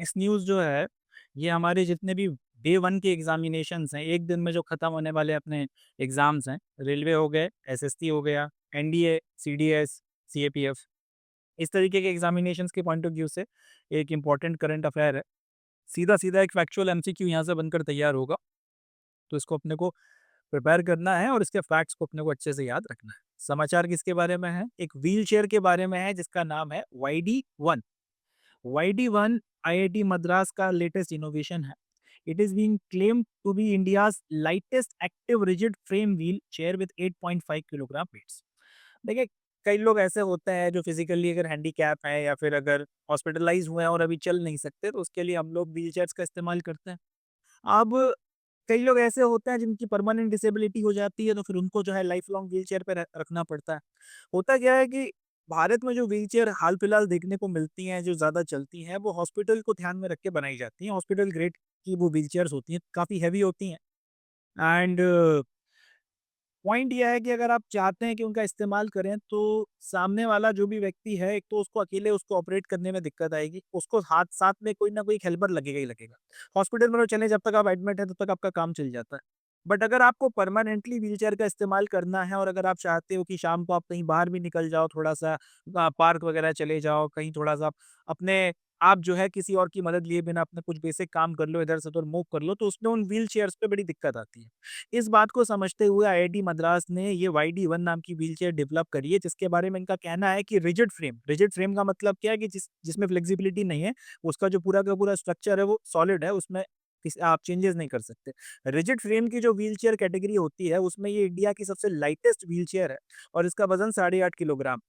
Next news जो है, ये हमारे जितने भी डे 1 के एग्ज़ामिनेशंस हैं, एक दिन में जो ख़त्म होने वाले अपने एग्ज़ाम्स हैं, रेलवे हो गए, एसएससी हो गया, एनडीए, सीडीएस, सीएपीएफ, इस तरीके के एग्ज़ामिनेशंस के पॉइंट ऑफ व्यू से एक इम्पॉर्टेंट करंट अफ़ेयर है। सीधा-सीधा एक फैक्चुअल एमसीक्यू यहाँ से बनकर तैयार होगा, तो इसको अपने को प्रिपेयर करना है और इसके फैक्ट्स को अपने को अच्छे से याद रखना है। समाचार किसके बारे में है? एक व्हीलचेयर के बारे में है जिसका नाम है YD-1। YD-1 IIT मद्रास का लेटेस्ट इनोवेशन है। It is being claimed to be India's lightest active rigid frame wheelchair with 8.5 kilogram weights. देखिए, कई लोग ऐसे होते हैं जो फिजिकली अगर हैंडीकैप है या फिर अगर हॉस्पिटलाइज हुए हैं और अभी चल नहीं सकते, तो उसके लिए हम लोग व्हील चेयर्स का इस्तेमाल करते हैं। अब कई लोग ऐसे होते हैं जिनकी परमानेंट डिसेबिलिटी हो जाती है, तो फिर उनको जो है लाइफ लॉन्ग व्हील चेयर पे रखना पड़ता है। होता क्या है कि भारत में जो व्हीलचेयर हाल फिलहाल देखने को मिलती हैं, जो ज़्यादा चलती हैं, वो हॉस्पिटल को ध्यान में रख के बनाई जाती हैं। हॉस्पिटल ग्रेड की वो व्हीलचेयर्स होती हैं, काफ़ी हेवी होती हैं। एंड पॉइंट ये है कि अगर आप चाहते हैं कि उनका इस्तेमाल करें, तो सामने वाला जो भी व्यक्ति है, एक तो उसको अकेले उसको ऑपरेट करने में दिक्कत आएगी, उसको हाथ साथ में कोई ना कोई एक हेल्पर लगेगा ही लगेगा। हॉस्पिटल में तो चलें, जब तक आप एडमिट हैं तब तक आपका काम चल जाता है। बट अगर आपको परमानेंटली व्हीलचेयर का इस्तेमाल करना है और अगर आप चाहते हो कि शाम को आप कहीं बाहर भी निकल जाओ, थोड़ा-सा पार्क वगैरह चले जाओ, कहीं थोड़ा-सा अपने आप जो है किसी और की मदद लिए बिना अपना कुछ बेसिक काम कर लो, इधर से उधर मूव कर लो, तो उसमें उन व्हीलचेयर्स पे बड़ी दिक्कत आती है। इस बात को समझते हुए आईआईटी मद्रास ने ये YD-1 नाम की व्हीलचेयर डेवलप करी है, जिसके बारे में इनका कहना है कि रिजिड फ्रेम का मतलब क्या है कि जिसमें फ्लेक्सिबिलिटी नहीं है, उसका जो पूरा का पूरा स्ट्रक्चर है वो सॉलिड है, उसमें आप चेंजेस नहीं कर सकते। रिजिड फ्रेम की जो व्हीलचेयर कैटेगरी होती है, उसमें ये इंडिया की सबसे लाइटेस्ट व्हीलचेयर है और इसका वजन 8.5 किलोग्राम।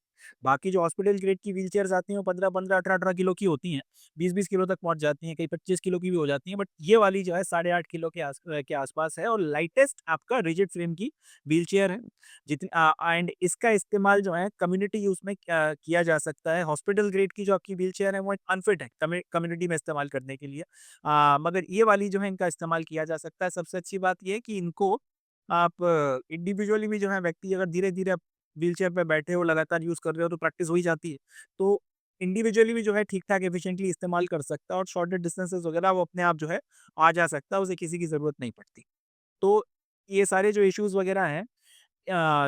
बाकी जो हॉस्पिटल ग्रेड की व्हीलचेयर्स आती हैं, वो 15-15, 18-18 किलो की होती हैं, 20-20 किलो तक पहुंच जाती हैं, कई 25 किलो की भी हो जाती हैं, बट ये वाली जो है 8.5 किलो के आसपास है और लाइटेस्ट आपका रिजिड फ्रेम की व्हीलचेयर है। एंड इसका इस्तेमाल जो है कम्युनिटी यूज में किया जा सकता है। हॉस्पिटल ग्रेड की जो आपकी व्हीलचेयर है वो अनफिट है कम्युनिटी में इस्तेमाल करने के लिए। मगर ये वाली जो है इनका इस्तेमाल किया जा सकता है। सबसे अच्छी बात ये है कि इनको आप इंडिविजुअली भी जो है व्यक्ति अगर धीरे-धीरे व्हीलचेयर पे बैठे हो, लगातार यूज़ कर रहे हो, तो प्रैक्टिस हो ही जाती है। तो इंडिविजुअली भी जो है ठीक-ठाक एफिशिएंटली इस्तेमाल कर सकता है और शॉर्टर डिस्टेंसेस वगैरह वो अपने आप जो है आ जा सकता है, उसे किसी की ज़रूरत नहीं पड़ती। तो ये सारे जो इश्यूज़ वगैरह हैं,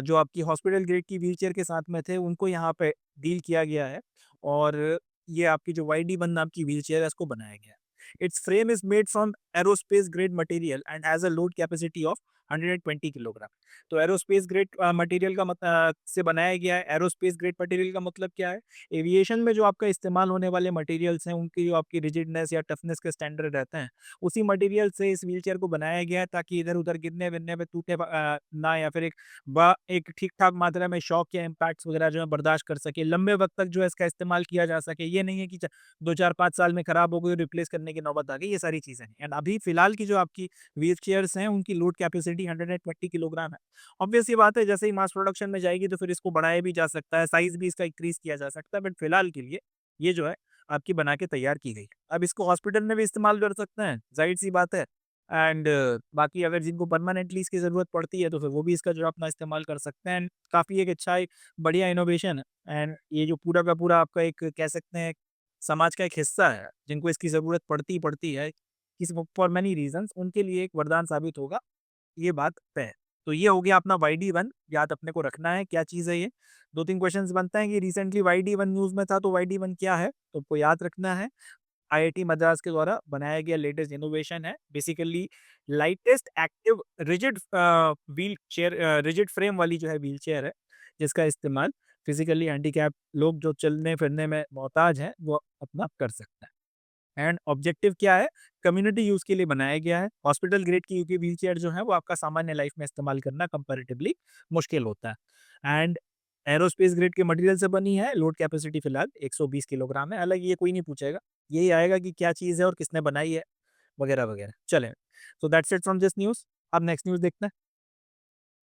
जो आपकी हॉस्पिटल ग्रेड की व्हीलचेयर के साथ में थे, उनको यहाँ पे डील किया गया है और ये आपकी जो YD-1 नाम की व्हीलचेयर है, इसको बनाया गया है। It's frame is made from aerospace grade material and has a load capacity of 120 kilogram. तो एरोस्पेस ग्रेड मटेरियल का से बनाया गया है। एरोस्पेस ग्रेड मटेरियल का मतलब क्या है? एविएशन में जो आपका इस्तेमाल होने वाले मटेरियल्स हैं, उनकी जो आपकी रिजिडनेस या टफनेस के स्टैंडर्ड रहते हैं, उसी मटेरियल से इस व्हीलचेयर को बनाया गया है ताकि इधर-उधर गिरने-विरने पे टूटे ना या फिर एक ठीक-ठाक मात्रा में शॉक या इम्पैक्ट्स वगैरह जो है बर्दाश्त कर सके। लंबे वक़्त तक जो है इसका इस्तेमाल किया जा सके। ये नहीं है कि 2, 4, 5 साल में खराब हो गई और रिप्लेस करने की नौबत आ गई, ये सारी चीज़ें हैं। एंड अभी फिलहाल की जो आपकी व्हीलचेयर्स हैं, उनकी लोड कैपेसिटी 120 किलोग्राम है। ऑब्वियस सी बात है, जैसे ही मास प्रोडक्शन में जाएगी तो फिर इसको बढ़ाया भी जा सकता है, साइज़ भी इसका इंक्रीज़ किया जा सकता है, बट फिलहाल के लिए ये जो है आपकी बना के तैयार की गई। अब इसको हॉस्पिटल में भी इस्तेमाल कर सकते हैं, ज़ाहिर-सी बात है। एंड बाकी अगर जिनको परमानेंटली इसकी ज़रूरत पड़ती है, तो फिर वो भी इसका जो है अपना इस्तेमाल कर सकते हैं। एंड काफ़ी एक अच्छा एक बढ़िया इनोवेशन है एंड ये जो पूरा का पूरा आपका एक कह सकते हैं समाज का एक हिस्सा है, जिनको इसकी ज़रूरत पड़ती ही पड़ती है, किसी फॉर मेनी रीज़न्स, उनके लिए एक वरदान साबित होगा, ये बात तय है। तो ये हो गया अपना YD-1, याद अपने को रखना है क्या चीज़ है ये। 2-3 क्वेश्चंस बनता है कि रिसेंटली YD-1 न्यूज़ में था, तो YD-1 क्या है? तो आपको याद रखना है। आईआईटी मद्रास के द्वारा बनाया गया लेटेस्ट इनोवेशन है। Basically lightest active rigid frame वाली जो है व्हील चेयर है, जिसका इस्तेमाल फिजिकली हैंडीकैप लोग जो चलने फिरने में मोहताज हैं, वो अपना कर सकते हैं। एंड ऑब्जेक्टिव क्या है? कम्युनिटी यूज़ के लिए बनाया गया है। हॉस्पिटल ग्रेड की क्योंकि व्हीलचेयर जो है वो आपका सामान्य लाइफ में इस्तेमाल करना कंपैरेटिवली मुश्किल होता है। एंड एरोस्पेस ग्रेड के मटेरियल से बनी है। लोड कैपेसिटी फिलहाल 120 किलोग्राम है। हालाँकि ये कोई नहीं पूछेगा। यही आएगा कि क्या चीज़ है और किसने बनाई है, वगैरह-वगैरह। चलें, so that's it from this news. अब नेक्स्ट न्यूज़ देखते हैं।